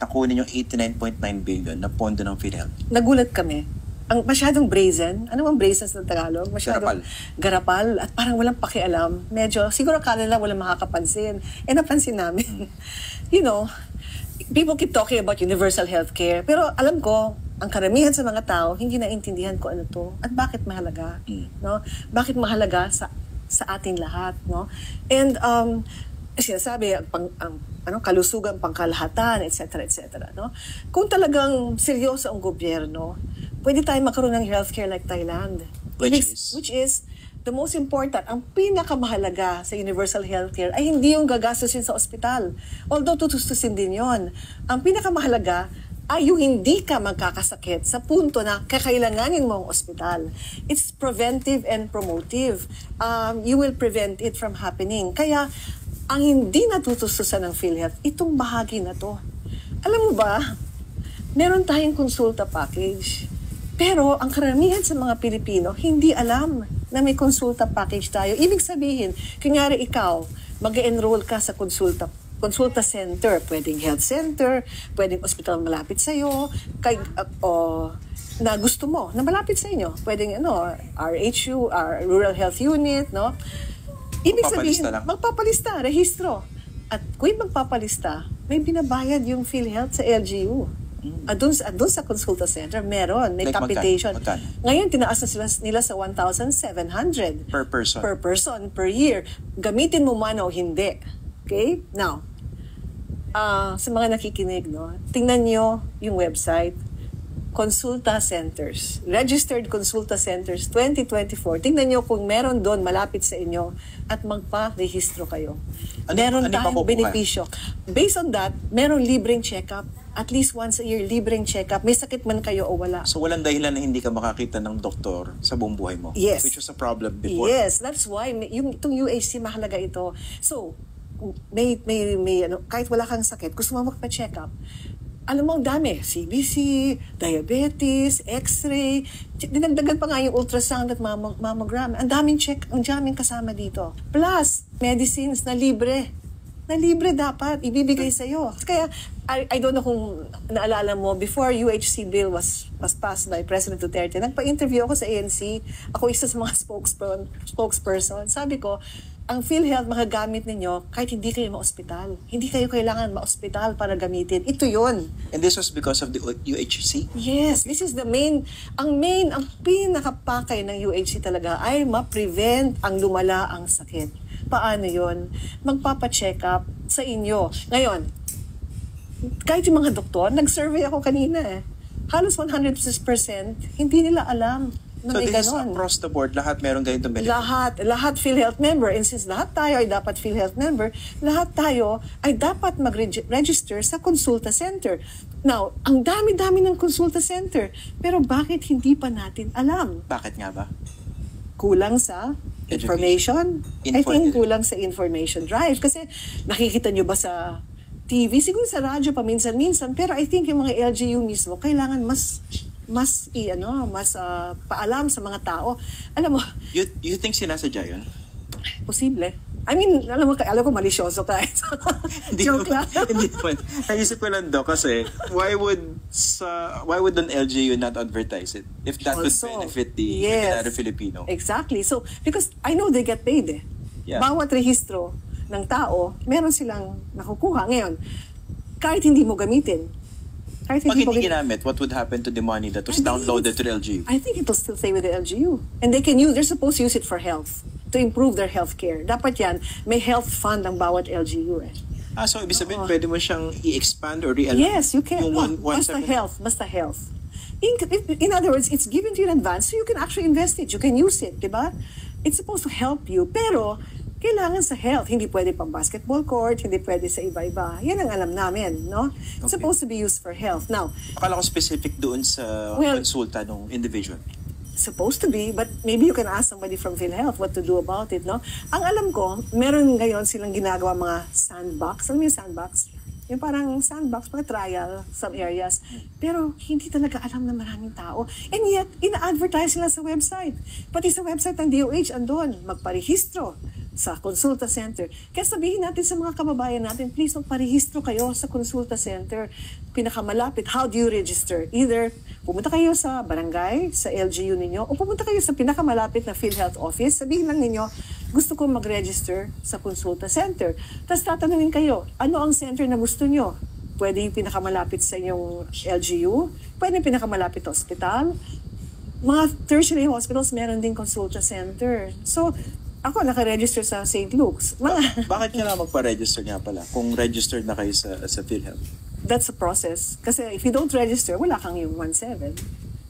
na kunin yung 89.9 billion na pondo ng PhilHealth? Nagulat kami. Ang masyadong brazen. Ano ang brazen sa Tagalog? Masyadong garapal. At parang walang pakialam. Medyo, siguro akala nila walang makakapansin. Napansin namin. You know, people keep talking about universal healthcare. Pero alam ko, ang karamihan sa mga tao, hindi naintindihan ko ano to. At bakit mahalaga. No? Bakit mahalaga sa ating lahat. No? And, sinasabi, kalusugan, pangkalahatan, etc. etc. No? Kung talagang seryoso ang gobyerno, pwede tayo magkaroon ng healthcare like Thailand. Which is the most important. Ang pinakamahalaga sa universal healthcare ay hindi yung gagastusin sa ospital. Although tutustusin din yon. Ang pinakamahalaga ay yung hindi ka magkakasakit sa punto na kakailanganin mo ang ospital. It's preventive and promotive. You will prevent it from happening. Kaya, ang hindi natutustusan ng PhilHealth, itong bahagi na to. Alam mo ba, meron tayong konsulta package. Pero ang karamihan sa mga Pilipino, hindi alam na may konsulta package tayo. Ibig sabihin, kunyari ikaw, mag-enroll ka sa konsulta center, pwedeng health center, pwedeng ospital malapit sa'yo, na gusto mo, na malapit sa inyo. Pwedeng RHU, Rural Health Unit, no? Ibig sabihin, magpapalista, rehistro. At kung magpapalista, may binabayad yung PhilHealth sa LGU. Doon sa consulta center, meron, may capitation. Ngayon, tinaas na nila sa 1,700 per person. Per person, per year. Gamitin mo man o hindi. Okay? Now, sa mga nakikinig, no, tingnan nyo yung website, Consulta Centers, Registered Consulta Centers 2024. Tingnan nyo kung meron doon malapit sa inyo at magpa-rehistro kayo. Meron tayong benepisyo. Based on that, meron libreng check-up. At least once a year, libreng check-up. May sakit man kayo o wala. So walang dahilan na hindi ka makakita ng doktor sa buong buhay mo? Yes. Which was a problem before? Yes, that's why itong UHC mahalaga ito. So, kahit wala kang sakit, gusto mo magpa-check-up, alam mo, ang dami. CBC, diabetes, x-ray, dinagdagan pa nga yung ultrasound at mammogram. Ang daming kasama dito. Plus, medicines na libre. Na libre dapat, ibibigay sa'yo. Kaya, I don't know kung naalala mo, before UHC bill was passed by President Duterte, nagpa-interview ako sa ANC. Ako isa sa mga spokesperson. Sabi ko, ang PhilHealth magagamit ninyo kahit hindi kayo ma-ospital. Hindi kayo kailangan ma-ospital para gamitin. Ito yun. And this was because of the UHC? Yes. This is the ang pinakapakay ng UHC talaga ay ma-prevent ang lumala ang sakit. Paano yun? Magpapacheck up sa inyo. Ngayon, kahit yung mga doktor, nag-survey ako kanina halos 100% hindi nila alam. So this is across the board, lahat meron ganitong benefit? Lahat PhilHealth member. And since lahat tayo ay dapat PhilHealth member, lahat tayo ay dapat mag-register sa consulta center. Now, ang dami-dami ng consulta center. Pero bakit hindi pa natin alam? Bakit nga ba? Kulang sa information. I think kulang sa information drive. Kasi nakikita nyo ba sa TV? Siguro sa radyo paminsan-minsan. Pero I think yung mga LGU mismo, kailangan mas paalam sa mga tao. Alam mo, you think sinasadya yun? Posible. I mean, alam ko malisyoso ka. Joke lang. Hindi naman. Naisip ko lang daw kasi why would an LGU not advertise it if that would benefit the ordinary Filipino? Exactly. So, because I know they get paid Yeah. Bawat rehistro ng tao, meron silang nakukuha. Ngayon, kahit hindi mo gamitin, pag hindi ginamit, what would happen to the money that was downloaded to the LGU? I think it'll still stay with the LGU. And they're supposed to use it for health, to improve their health care. Dapat yan, may health fund ang bawat LGU So ibig sabihin, pwede mo siyang i-expand or realign? Yes, you can. Basta health. In other words, it's given to you in advance so you can actually invest it. You can use it, di ba? It's supposed to help you. Pero, kailangan sa health. Hindi pwede pang basketball court, hindi pwede sa iba-iba. Yan ang alam namin, no? It's supposed to be used for health. Now, akala ko specific doon sa konsulta ng individual. Supposed to be, but maybe you can ask somebody from PhilHealth what to do about it, no? Ang alam ko, meron ngayon silang ginagawa mga sandbox. Alam mo yung sandbox? Yung parang sandbox, mga trial, some areas. Pero hindi talaga alam ng maraming tao. And yet, ina-advertise sila sa website. Pati sa website ng DOH, andun, magparehistro. sa consulta center. Kaya sabihin natin sa mga kababayan natin, please magparehistro kayo sa consulta center. Pinakamalapit, how do you register? Either pumunta kayo sa barangay, sa LGU ninyo, o pumunta kayo sa pinakamalapit na PhilHealth office. Sabihin lang ninyo, gusto ko mag-register sa consulta center. Tapos tatanungin kayo, ano ang center na gusto nyo? Pwede yung pinakamalapit sa inyong LGU, pwede yung pinakamalapit na hospital. Mga tertiary hospitals, meron din consulta center. So, ako naka-register sa St. Luke's. Bakit kailangan magpa-register nga pala kung registered na kayo sa PhilHealth? That's a process. Kasi if you don't register, wala kang yung 1.7.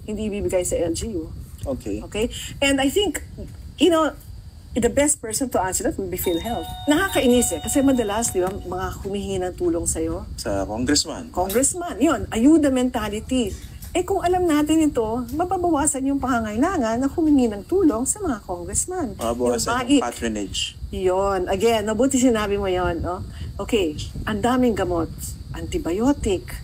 Hindi ibibigay sa LGU. Okay. Okay? And I think, the best person to answer that would be PhilHealth. Nakakainis kasi madalas, di ba, mga humihingi ng tulong sa'yo. Sa congressman. Congressman, yun, ayuda mentality. Kung alam natin ito, mapabawasan yung pangangailangan na humingi ng tulong sa mga congressman. Mapabawasan yung patronage. Yun. Again, mabuti sinabi mo yun. No? Okay, ang daming gamot. Antibiotic,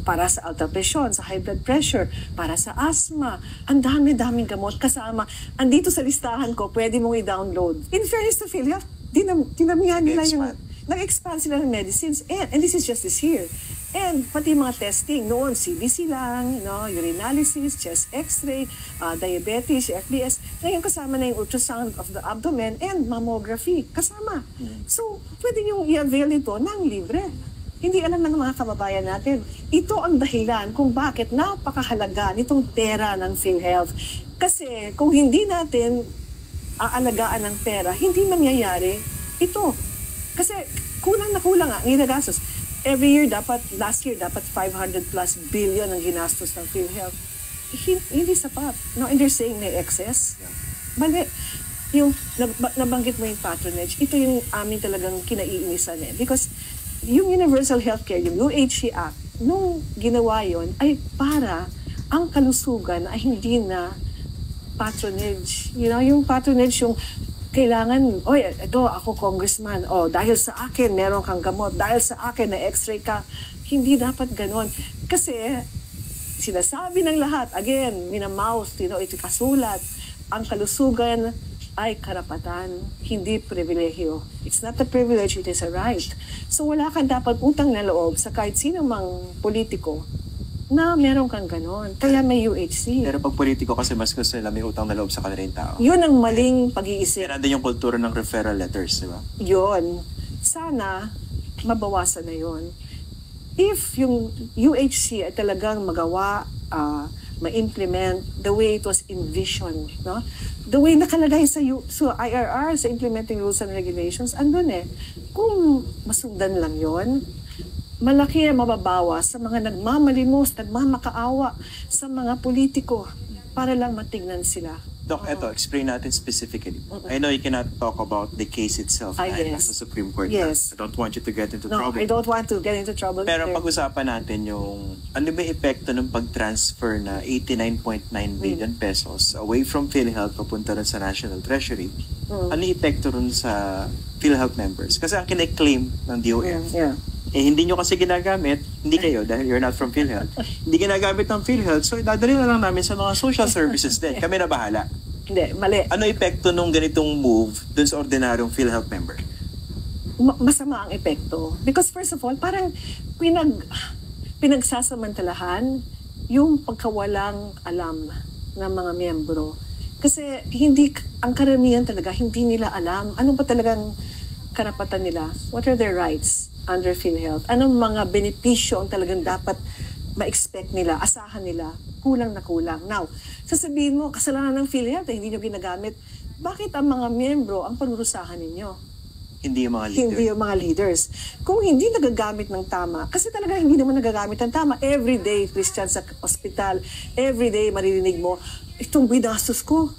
para sa alta presyon, sa high blood pressure, para sa asthma. Ang dami-daming gamot kasama. Andito sa listahan ko, pwede mong i-download. In fairness to PhilHealth, dinamihan nila yung... Nag-expand sila ng medicines. And this is just this year. And pati mga testing, noon CBC lang, urinalysis, chest x-ray, diabetes, FBS. Ngayon kasama na yung ultrasound of the abdomen and mammography. Kasama. So, pwede yung i-avail ito ng libre. Hindi alam ng mga kababayan natin. Ito ang dahilan kung bakit napakahalaga nitong pera ng PhilHealth. Kasi kung hindi natin aalagaan ng pera, hindi mangyayari ito. Kasi kulang na kulang ang ginagastos. Every year, last year, dapat 500 plus billion ang ginastos ng PhilHealth. Hindi sapat. No, and they're saying may excess. Mali. Yung nabanggit mo yung patronage, ito yung aming talagang kinaiinisan Because yung Universal Healthcare, yung UHC Act, nung ginawa yon ay para ang kalusugan ay hindi na patronage. Yung patronage, yung kailangan, ito ako congressman, dahil sa akin meron kang gamot, dahil sa akin na x-ray ka. Hindi dapat ganon. Kasi sinasabi ng lahat, again, minamouth, ito kasulat, ang kalusugan ay karapatan, hindi pribilehyo. It's not a privilege, it is a right. So wala kang dapat utang na loob sa kahit sino mang politiko na meron kang ganon. Kaya may UHC. Pero pag politiko kasi mas gusto nila may utang na loob sa kanilang tao. Yun ang maling pag-iisip. Yan din yung kultura ng referral letters, di ba? Yun. Sana mabawasan na yun. If yung UHC ay talagang magawa, ma-implement the way it was envisioned, no? The way nakalagay sa IRR, sa Implementing Rules and Regulations, andun Kung masundan lang yon, malaki ang mababawas sa mga nagmamalimos, nagmamakaawa sa mga politiko para lang matignan sila. Doc, explain natin specifically. I know you cannot talk about the case itself dahil nasa Supreme Court. Yes. I don't want you to get into trouble. No, I don't want to get into trouble. Pero pag-usapan natin yung ano ba epekto ng pag-transfer na 89.9 billion pesos away from PhilHealth papunta rin sa National Treasury. Ano epekto rin sa PhilHealth members? Kasi ang kine-claim ng DOF, hindi nyo kasi ginagamit, hindi kayo dahil you're not from PhilHealth, hindi ginagamit ng PhilHealth, so dadali na lang namin sa mga social services din. Kami na bahala. Hindi, mali. Ano epekto nung ganitong move dun sa ordinaryong PhilHealth member? Masama ang epekto. Because first of all, parang pinagsasamantalahan yung pagkawalang alam ng mga miyembro. Kasi ang karamihan talaga, hindi nila alam ano ba talagang karapatan nila. What are their rights under PhilHealth? Anong mga benepisyo ang talagang dapat ma-expect nila, asahan nila, kulang na kulang. Now, sasabihin mo, kasalanan ng PhilHealth, hindi nyo ginagamit. Bakit ang mga miyembro ang parurusahan ninyo? Hindi yung mga leaders. Hindi yung mga leaders. Kung hindi nagagamit ng tama, kasi talaga hindi naman nagagamit ng tama. Every day, Christian, sa ospital, every day maririnig mo, itong binastos ko,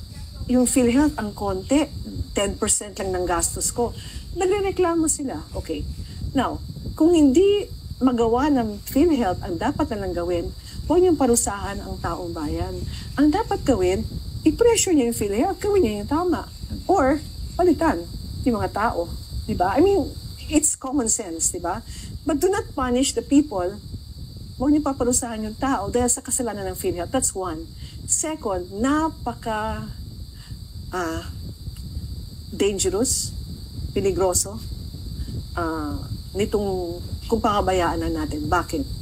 yung PhilHealth, ang konti, 10% lang ng gastos ko. Nagrereklamo sila. Okay. Now, kung hindi magawa ng PhilHealth ang dapat na lang gawin, huwag niyong parusahan ang taong bayan. Ang dapat gawin, i-pressure niya yung PhilHealth, gawin niya yung tama. Or, palitan yung mga tao. Diba? I mean, it's common sense, diba? But do not punish the people. Huwag niyo paparusahan yung tao dahil sa kasalanan ng PhilHealth. That's one. Second, napaka dangerous pinigroso nitong kung pahabayaan na natin. Bakit?